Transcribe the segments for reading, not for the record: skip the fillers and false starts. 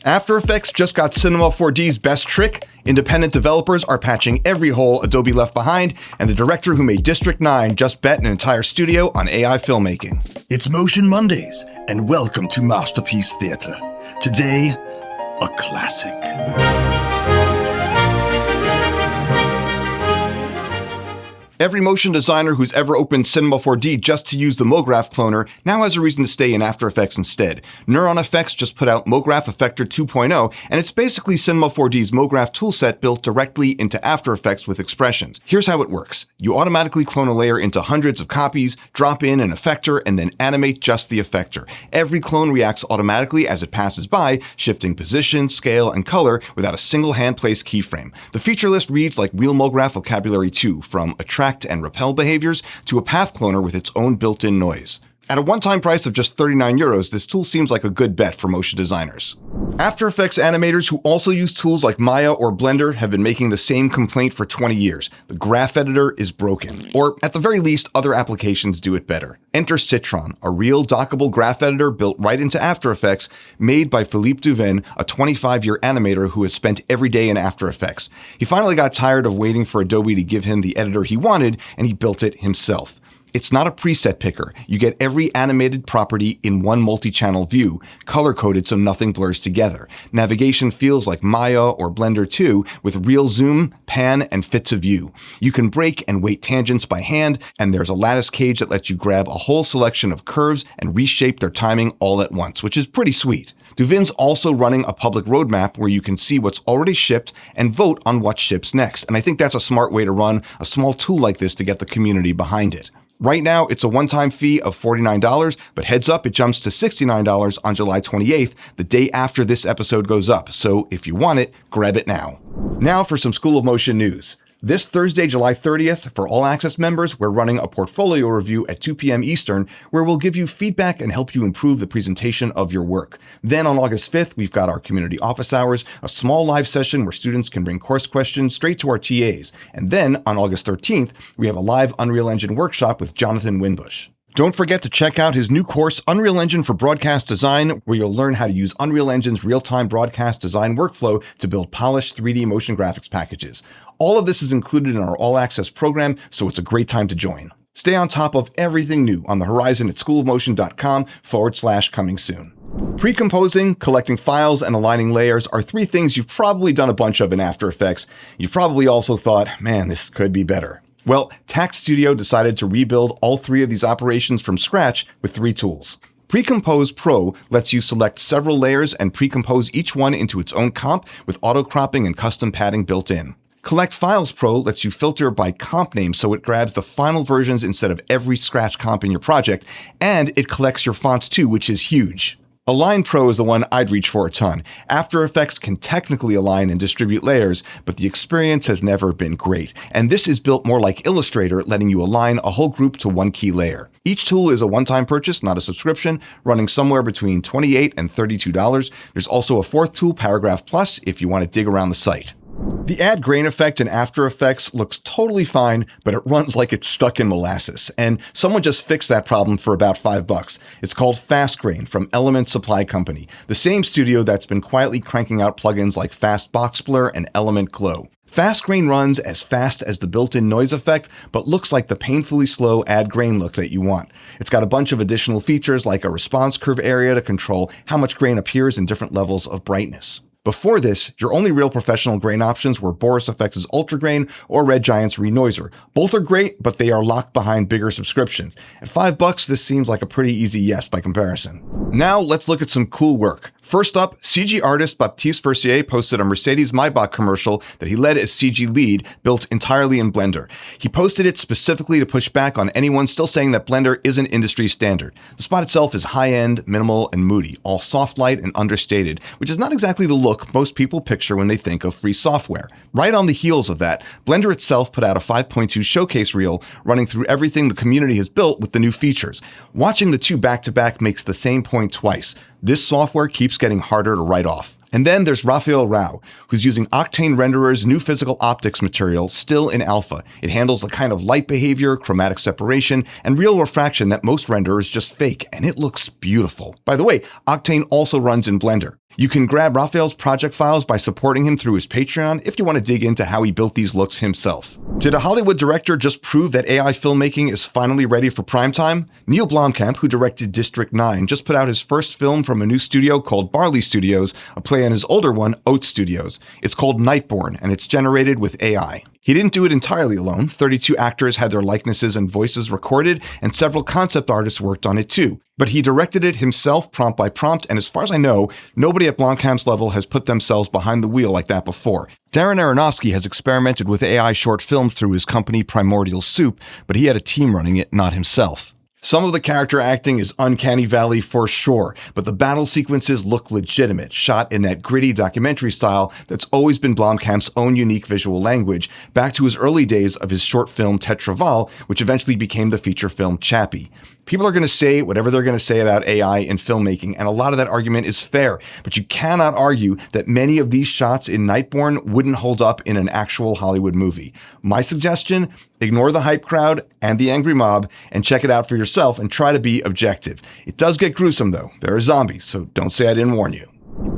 After Effects just got Cinema 4D's best trick. Independent developers are patching every hole Adobe left behind, and the director who made District 9 just bet an entire studio on AI filmmaking. It's Motion Mondays, and welcome to Masterpiece Theater. Today, a classic. Every motion designer who's ever opened Cinema 4D just to use the Mograph cloner now has a reason to stay in After Effects instead. Neuron Effects just put out Mograph Effector 2.0, and it's basically Cinema 4D's Mograph toolset built directly into After Effects with expressions. Here's how it works. You automatically clone a layer into hundreds of copies, drop in an effector, and then animate just the effector. Every clone reacts automatically as it passes by, shifting position, scale, and color without a single hand-placed keyframe. The feature list reads like real Mograph vocabulary too, from attract and repel behaviors to a path cloner with its own built-in noise. At a one-time price of just €39, this tool seems like a good bet for motion designers. After Effects animators who also use tools like Maya or Blender have been making the same complaint for 20 years. The graph editor is broken. Or, at the very least, other applications do it better. Enter Citron, a real dockable graph editor built right into After Effects, made by Philippe Duvin, a 25-year animator who has spent every day in After Effects. He finally got tired of waiting for Adobe to give him the editor he wanted, and he built it himself. It's not a preset picker. You get every animated property in one multi-channel view, color-coded so nothing blurs together. Navigation feels like Maya or Blender 2, with real zoom, pan, and fit to view. You can break and weight tangents by hand, and there's a lattice cage that lets you grab a whole selection of curves and reshape their timing all at once, which is pretty sweet. Duvin's also running a public roadmap where you can see what's already shipped and vote on what ships next, and I think that's a smart way to run a small tool like this to get the community behind it. Right now, it's a one-time fee of $49, but heads up, it jumps to $69 on July 28th, the day after this episode goes up. So if you want it, grab it now. Now for some School of Motion news. This Thursday, July 30th, for All Access members, we're running a portfolio review at 2 p.m. Eastern, where we'll give you feedback and help you improve the presentation of your work. Then on August 5th, we've got our community office hours, a small live session where students can bring course questions straight to our TAs. And then on August 13th, we have a live Unreal Engine workshop with Jonathan Winbush. Don't forget to check out his new course, Unreal Engine for Broadcast Design, where you'll learn how to use Unreal Engine's real-time broadcast design workflow to build polished 3D motion graphics packages. All of this is included in our All Access program, so it's a great time to join. Stay on top of everything new on the horizon at schoolofmotion.com/coming soon. Pre-composing, collecting files, and aligning layers are three things you've probably done a bunch of in After Effects. You've probably also thought, man, this could be better. Well, Tack Studio decided to rebuild all three of these operations from scratch with three tools. Pre-Compose Pro lets you select several layers and pre-compose each one into its own comp with auto-cropping and custom padding built in. Collect Files Pro lets you filter by comp name so it grabs the final versions instead of every scratch comp in your project, and it collects your fonts too, which is huge. Align Pro is the one I'd reach for a ton. After Effects can technically align and distribute layers, but the experience has never been great. And this is built more like Illustrator, letting you align a whole group to one key layer. Each tool is a one-time purchase, not a subscription, running somewhere between $28 and $32. There's also a fourth tool, Paragraph Plus, if you want to dig around the site. The add grain effect in After Effects looks totally fine, but it runs like it's stuck in molasses. And someone just fixed that problem for about $5. It's called Fast Grain from Element Supply Company, the same studio that's been quietly cranking out plugins like Fast Box Blur and Element Glow. Fast Grain runs as fast as the built-in noise effect, but looks like the painfully slow add grain look that you want. It's got a bunch of additional features like a response curve area to control how much grain appears in different levels of brightness. Before this, your only real professional grain options were Boris FX's Ultra Grain or Red Giant's Renoiser. Both are great, but they are locked behind bigger subscriptions. At $5, this seems like a pretty easy yes by comparison. Now let's look at some cool work. First up, CG artist Baptiste Versier posted a Mercedes Maybach commercial that he led as CG lead, built entirely in Blender. He posted it specifically to push back on anyone still saying that Blender isn't industry standard. The spot itself is high-end, minimal, and moody, all soft light and understated, which is not exactly the look most people picture when they think of free software. Right on the heels of that, Blender itself put out a 5.2 showcase reel running through everything the community has built with the new features. Watching the two back-to-back makes the same point twice. This software keeps getting harder to write off. And then there's Raphael Rao, who's using Octane Renderer's new physical optics material still in alpha. It handles the kind of light behavior, chromatic separation, and real refraction that most renderers just fake, and it looks beautiful. By the way, Octane also runs in Blender. You can grab Raphael's project files by supporting him through his Patreon if you want to dig into how he built these looks himself. Did a Hollywood director just prove that AI filmmaking is finally ready for primetime? Neil Blomkamp, who directed District 9, just put out his first film from a new studio called Barley Studios, a play on his older one, Oat Studios. It's called Nightborne, and it's generated with AI. He didn't do it entirely alone. 32 actors had their likenesses and voices recorded, and several concept artists worked on it too. But he directed it himself, prompt by prompt, and as far as I know, nobody at Blomkamp's level has put themselves behind the wheel like that before. Darren Aronofsky has experimented with AI short films through his company Primordial Soup, but he had a team running it, not himself. Some of the character acting is uncanny valley for sure, but the battle sequences look legitimate, shot in that gritty documentary style that's always been Blomkamp's own unique visual language, back to his early days of his short film Tetraval, which eventually became the feature film Chappie. People are going to say whatever they're going to say about AI in filmmaking, and a lot of that argument is fair, but you cannot argue that many of these shots in Nightborne wouldn't hold up in an actual Hollywood movie. My suggestion, ignore the hype crowd and the angry mob and check it out for yourself and try to be objective. It does get gruesome though. There are zombies, so don't say I didn't warn you.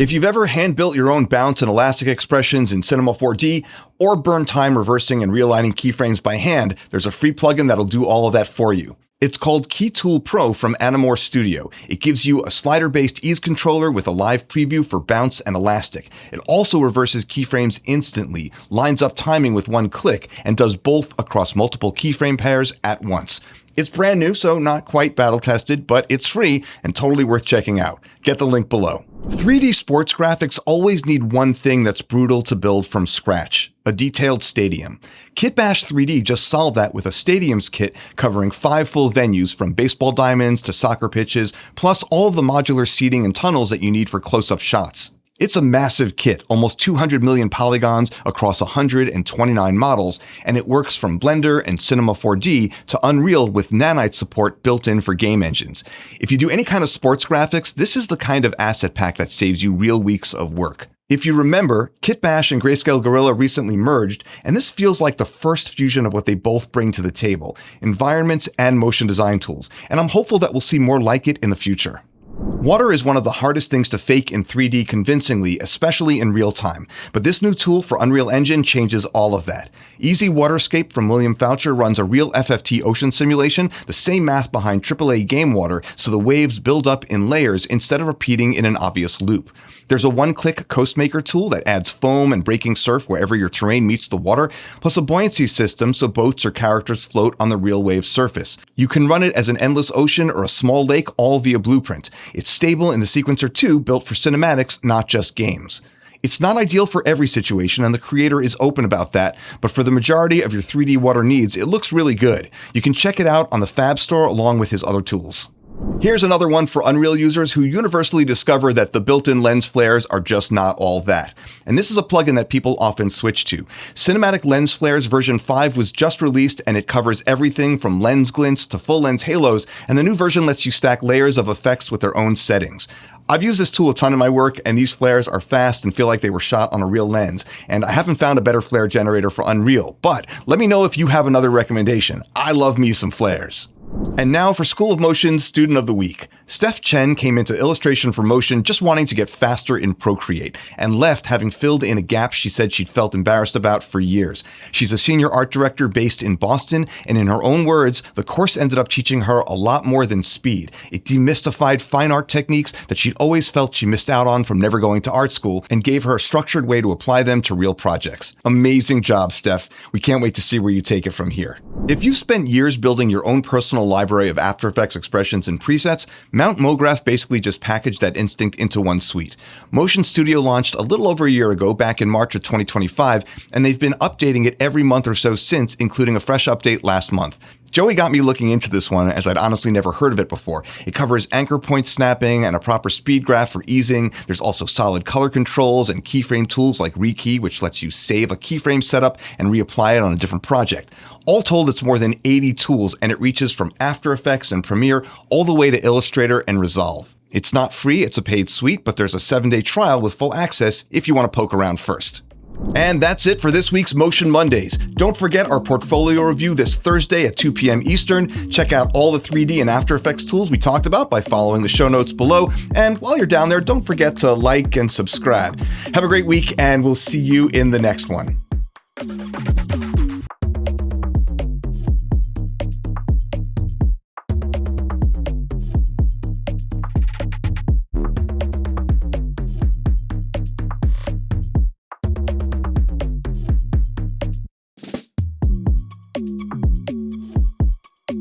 If you've ever hand-built your own bounce and elastic expressions in Cinema 4D, or burned time reversing and realigning keyframes by hand, there's a free plugin that'll do all of that for you. It's called KeyTool Pro from Animators Studio. It gives you a slider-based ease controller with a live preview for bounce and elastic. It also reverses keyframes instantly, lines up timing with one click, and does both across multiple keyframe pairs at once. It's brand new, so not quite battle-tested, but it's free and totally worth checking out. Get the link below. 3D sports graphics always need one thing that's brutal to build from scratch: a detailed stadium. KitbashD just solved that with a stadiums kit covering 5 full venues from baseball diamonds to soccer pitches, plus all of the modular seating and tunnels that you need for close-up shots. It's a massive kit, almost 200 million polygons across 129 models, and it works from Blender and Cinema 4D to Unreal with nanite support built in for game engines. If you do any kind of sports graphics, this is the kind of asset pack that saves you real weeks of work. If you remember, Kitbash and Grayscale Gorilla recently merged, and this feels like the first fusion of what they both bring to the table: environments and motion design tools, and I'm hopeful that we'll see more like it in the future. Water is one of the hardest things to fake in 3D convincingly, especially in real time, but this new tool for Unreal Engine changes all of that. EasyWaterscape from William Foucher runs a real FFT ocean simulation, the same math behind AAA game water, so the waves build up in layers instead of repeating in an obvious loop. There's a one-click Coast Maker tool that adds foam and breaking surf wherever your terrain meets the water, plus a buoyancy system so boats or characters float on the real wave surface. You can run it as an endless ocean or a small lake, all via Blueprint. It's stable in the Sequencer 2, built for cinematics, not just games. It's not ideal for every situation, and the creator is open about that, but for the majority of your 3D water needs, it looks really good. You can check it out on the Fab Store along with his other tools. Here's another one for Unreal users who universally discover that the built-in lens flares are just not all that. And this is a plugin that people often switch to. Cinematic Lens Flares version 5 was just released, and it covers everything from lens glints to full lens halos, and the new version lets you stack layers of effects with their own settings. I've used this tool a ton in my work, and these flares are fast and feel like they were shot on a real lens, and I haven't found a better flare generator for Unreal, but let me know if you have another recommendation. I love me some flares. And now for School of Motion's Student of the Week. Steph Chen came into Illustration for Motion just wanting to get faster in Procreate, and left having filled in a gap she said she'd felt embarrassed about for years. She's a senior art director based in Boston, and in her own words, the course ended up teaching her a lot more than speed. It demystified fine art techniques that she'd always felt she missed out on from never going to art school, and gave her a structured way to apply them to real projects. Amazing job, Steph. We can't wait to see where you take it from here. If you've spent years building your own personal library of After Effects expressions and presets, Mount Mograph basically just packaged that instinct into one suite. Motion Studio launched a little over a year ago, back in March of 2025, and they've been updating it every month or so since, including a fresh update last month. Joey got me looking into this one, as I'd honestly never heard of it before. It covers anchor point snapping and a proper speed graph for easing. There's also solid color controls and keyframe tools like Rekey, which lets you save a keyframe setup and reapply it on a different project. All told, it's more than 80 tools, and it reaches from After Effects and Premiere all the way to Illustrator and Resolve. It's not free, it's a paid suite, but there's a 7-day trial with full access if you want to poke around first. And that's it for this week's Motion Mondays. Don't forget our portfolio review this Thursday at 2 p.m. Eastern. Check out all the 3D and After Effects tools we talked about by following the show notes below. And while you're down there, don't forget to like and subscribe. Have a great week, and we'll see you in the next one.